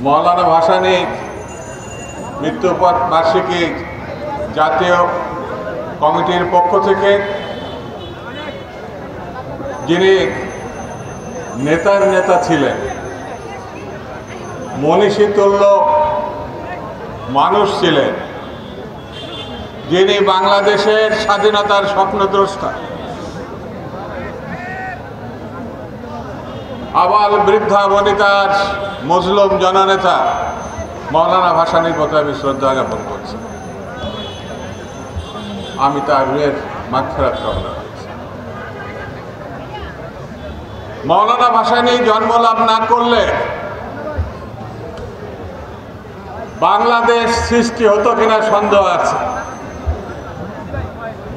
মৌলানা ভাসানী মৃত্যু বার্ষিকী জাতীয় কমিটির পক্ষ থেকে যিনি নেতার নেতা ছিলেন, মনীষীতুল্য মানুষ ছিলেন, যিনি বাংলাদেশের স্বাধীনতার স্বপ্নদ্রষ্টা, আবাল বৃদ্ধা বনিতার মজলুম জননেতা মৌলানা ভাসানীর প্রতি আমি শ্রদ্ধা জ্ঞাপন করছি। আমি তার রুহের মাগফিরাত কামনা করছি। মৌলানা ভাসানী জন্মলাভ না করলে বাংলাদেশ সৃষ্টি হতো কিনা সন্দেহ আছে।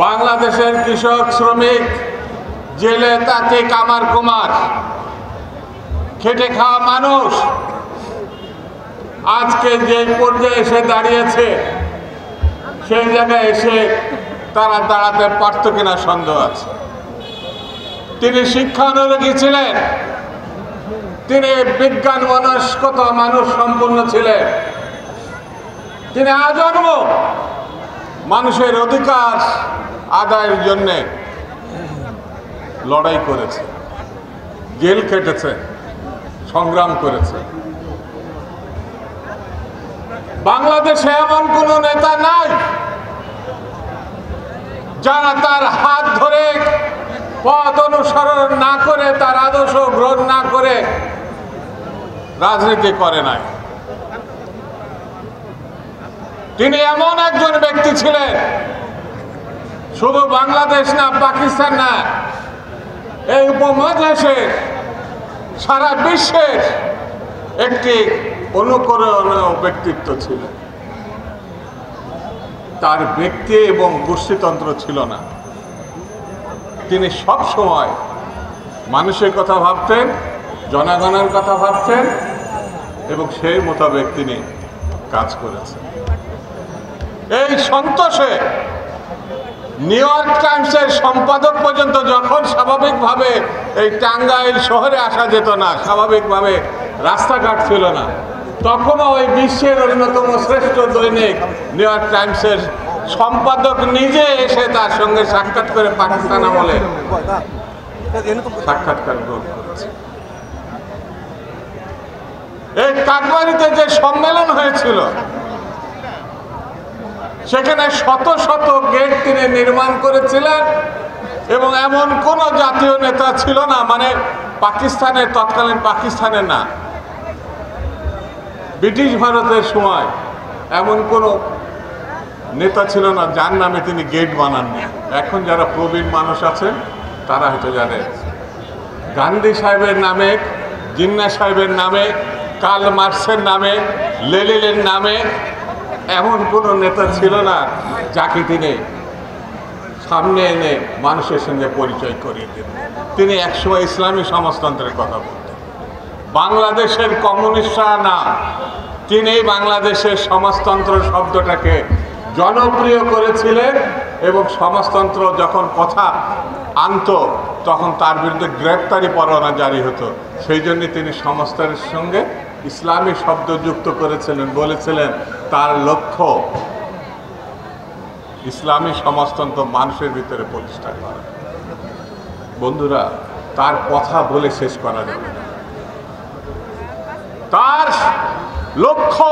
বাংলাদেশের কৃষক, শ্রমিক, জেলে, তাঁতি, কামার কুমার, খেটে খাওয়া মানুষ আজকে যে পর্যায়ে এসে দাঁড়িয়েছে, সেই জায়গায় এসে তারা দাঁড়াতে পারত কিনা সন্দেহ আছে। তিনি শিক্ষানুরাগী ছিলেন, তিনি বিজ্ঞান মনস্কতা মানুষ সম্পন্ন ছিলেন, তিনি আজন্ম মানুষের অধিকার আদায়ের জন্য লড়াই করেছে, জেল খেটেছে, সংগ্রাম করেছে। বাংলাদেশে এমন কোন নেতা নাই যারা তার হাত ধরে পথ অনুসরণ না করে, তার আদর্শ গ্রহণ না করে রাজনীতি করে নাই। তিনি এমন একজন ব্যক্তি ছিলেন, শুধু বাংলাদেশ না, পাকিস্তান না, এই উপমহাদেশের সারা বিশ্বের একটি অনুকরণীয় ব্যক্তিত্ব ছিল। তার ব্যক্তি এবং গোষ্ঠীতন্ত্র ছিল না। তিনি সব সময় মানুষের কথা ভাবতেন, জনগণের কথা ভাবতেন এবং সেই মোতাবেক তিনি কাজ করেছেন। এই সন্তোষে নিউ ইয়র্ক টাইমসের সম্পাদক পর্যন্ত যখন স্বাভাবিকভাবে এই টাঙ্গাইল শহরে আসা যেত না, স্বাভাবিকভাবে রাস্তাঘাট ছিল না, তখনও ওই বিশ্বের অন্যতম শ্রেষ্ঠ দৈনিক নিউ ইয়র্ক টাইমসের সম্পাদক নিজে এসে তার সঙ্গে সাক্ষাৎ করে পাকিস্তান আমলে সাক্ষাৎকার গ্রহণ করেছে। এই কাকবাড়িতে যে সম্মেলন হয়েছিল, সেখানে শত শত গেট তিনি নির্মাণ করেছিলেন এবং এমন কোন জাতীয় নেতা ছিল না, মানে পাকিস্তানের, তৎকালীন পাকিস্তানের না, ব্রিটিশ ভারতের সময় এমন কোন নেতা ছিল না যার নামে তিনি গেট বানাননি। এখন যারা প্রবীণ মানুষ আছেন তারা হয়তো জানেন, গান্ধী সাহেবের নামে, জিন্না সাহেবের নামে, কার্ল মার্কসের নামে, লেনিনের নামে এমন কোনো নেতা ছিল না যাকে তিনি সামনে এনে মানুষের সঙ্গে পরিচয় করিয়ে দিতেন। তিনি একসময় ইসলামী সমাজতন্ত্রের কথা বলতেন। বাংলাদেশের কমিউনিস্টরা না, তিনি বাংলাদেশের সমাজতন্ত্র শব্দটাকে জনপ্রিয় করেছিলেন এবং সমাজতন্ত্র যখন কথা আনত তখন তার বিরুদ্ধে গ্রেপ্তারি পরোয়ানা জারি হতো। সেই জন্য তিনি সমাজতন্ত্রের সঙ্গে ইসলামী শব্দ যুক্ত করেছিলেন, বলেছিলেন তার লক্ষ্য ইসলামী সমাজতন্ত্র মানুষের ভিতরে প্রতিষ্ঠা করা। বন্ধুরা, তার কথা বলে শেষ করা যাবে না। তার লক্ষ্য,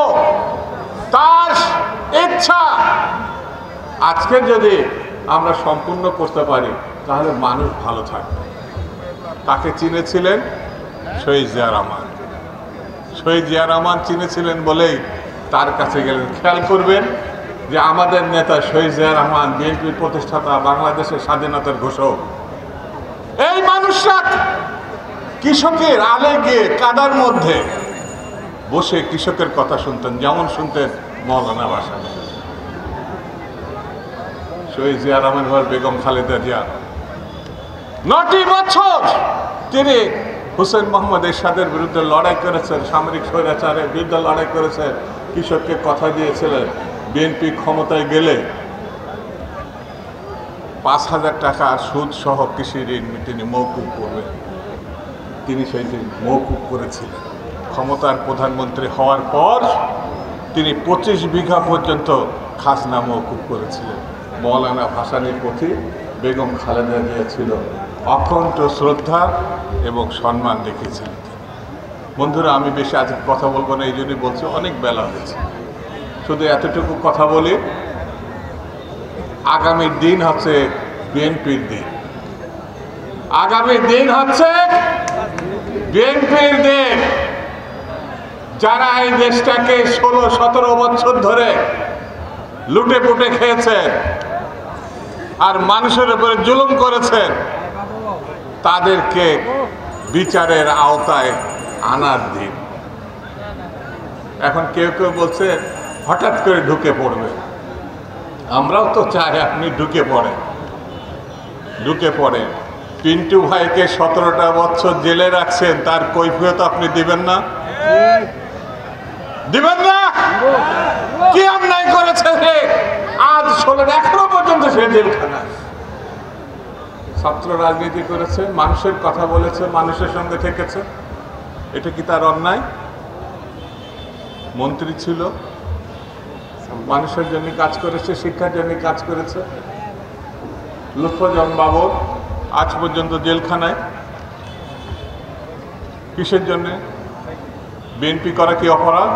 তার ইচ্ছা আজকে যদি আমরা সম্পূর্ণ করতে পারি তাহলে মানুষ ভালো থাকবে। তাকে চিনেছিলেন শহীদ জিয়া রহমান। শহীদ জিয়া রহমান চিনেছিলেন বলেই তার কাছে গেলেন। খেয়াল করবেন যে আমাদের নেতা শহীদ জিয়া রহমান, বিএনপির প্রতিষ্ঠাতা, বাংলাদেশের স্বাধীনতার ঘোষক, এই মানুষরা কৃষকের আলে গিয়ে কাদার মধ্যে বসে কৃষকের কথা শুনতেন, যেমন শুনতেন মৌলানা ভাসানী। শহীদ জিয়া রহমান বেগম খালেদা জিয়া 9টি বছর তিনি হুসেন মোহাম্মদ এরশাদের বিরুদ্ধে লড়াই করেছেন, সামরিক স্বৈরাচারের বিরুদ্ধে লড়াই করেছেন, কৃষককে কথা দিয়েছিলেন বিএনপি ক্ষমতায় গেলে 5,000 টাকা সুদ সহ কৃষি ঋণ তিনি মওকুফ করবেন। তিনি সেই মওকুফ করেছিলেন। ক্ষমতার প্রধানমন্ত্রী হওয়ার পর তিনি 25 বিঘা পর্যন্ত খাজনা মওকুফ করেছিলেন। মৌলানা ভাসানীর প্রতি বেগম খালেদা জিয়া ছিল অখণ্ড শ্রদ্ধা এবং সম্মান দেখিয়েছিলেন। বন্ধুরা, আমি বেশি আজ কথা বলবো না, এই জন্যই বলছি, অনেক বেলা হয়েছে। শুধু এতটুকু কথা বলি, আগামী দিন হচ্ছে বিএনপির দিন। আগামী দিন হচ্ছে বিএনপির দিন। যারা এই দেশটাকে 16-17 বছর ধরে লুটে পুটে খেয়েছেন আর মানুষের উপরে জুলুম করেছেন, তাদেরকে বিচারের আওতায় আনার দিন। এখন কেউ কেউ বলছে হঠাৎ করে ঢুকে পড়বে। আমরাও তো চাই আপনি ঢুকে পড়েন। পিন্টু ভাইকে 17টা বছর জেলে রাখছেন, তার কৈফিয়ত আপনি দিবেন না? কি অন্যায় করেছে সে? আজ 16 পর্যন্ত সে জেলখানায়। ছাত্র রাজনীতি করেছে, মানুষের কথা বলেছে, মানুষের সঙ্গে থেকেছে, এটা কি তার অন্যায়? মন্ত্রী ছিল, মানুষের জন্য কাজ করেছে, শিক্ষার জন্য কাজ করেছে। লুৎফুজ্জামান বাবর আজ পর্যন্ত জেলখানায়। কিসের জন্য? বিএনপি করা কি অপরাধ?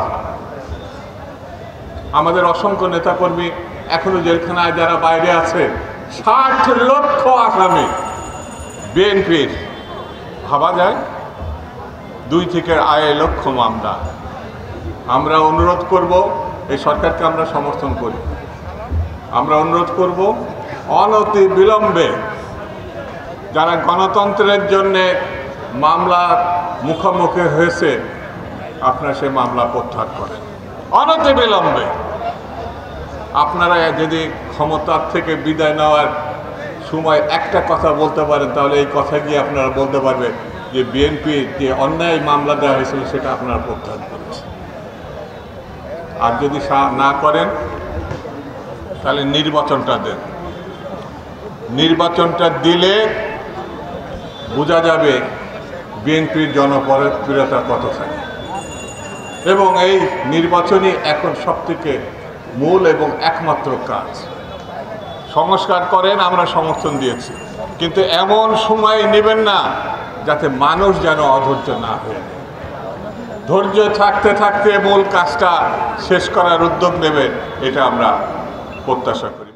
আমাদের অসংখ্য নেতাকর্মী এখনো জেলখানায়, যারা বাইরে আছে। 60 লক্ষ আসামি বিএনপির। ভাবা যায়? 2 থেকে 2.5 লক্ষ মামলা। আমরা অনুরোধ করব, এই সরকারকে আমরা সমর্থন করি, আমরা অনুরোধ করব অনতি বিলম্বে যারা গণতন্ত্রের জন্যে মামলা মুখোমুখি হয়েছে, আপনারা সে মামলা প্রত্যাহার করেন অনতি বিলম্বে। আপনারা যদি ক্ষমতার থেকে বিদায় নেওয়ার সময় একটা কথা বলতে পারেন, তাহলে এই কথা গিয়ে আপনারা বলতে পারবেন যে বিএনপি যে অন্যায় মামলা দেওয়া হয়েছিল সেটা আপনারা প্রত্যাহার করেছে। আর যদি না করেন, তাহলে নির্বাচনটা দেন। নির্বাচনটা দিলে বোঝা যাবে বিএনপির জনপ্রিয়তা কত থাকে। এবং এই নির্বাচনই এখন সবথেকে মূল এবং একমাত্র কাজ। সংস্কার করেন, আমরা সমর্থন দিয়েছি, কিন্তু এমন সময় নেবেন না যাতে মানুষ যেন অধৈর্য না হয়ে যায়। ধৈর্য থাকতে থাকতে মূল কাজটা শেষ করার উদ্যোগ নেবেন, এটা আমরা প্রত্যাশা করি।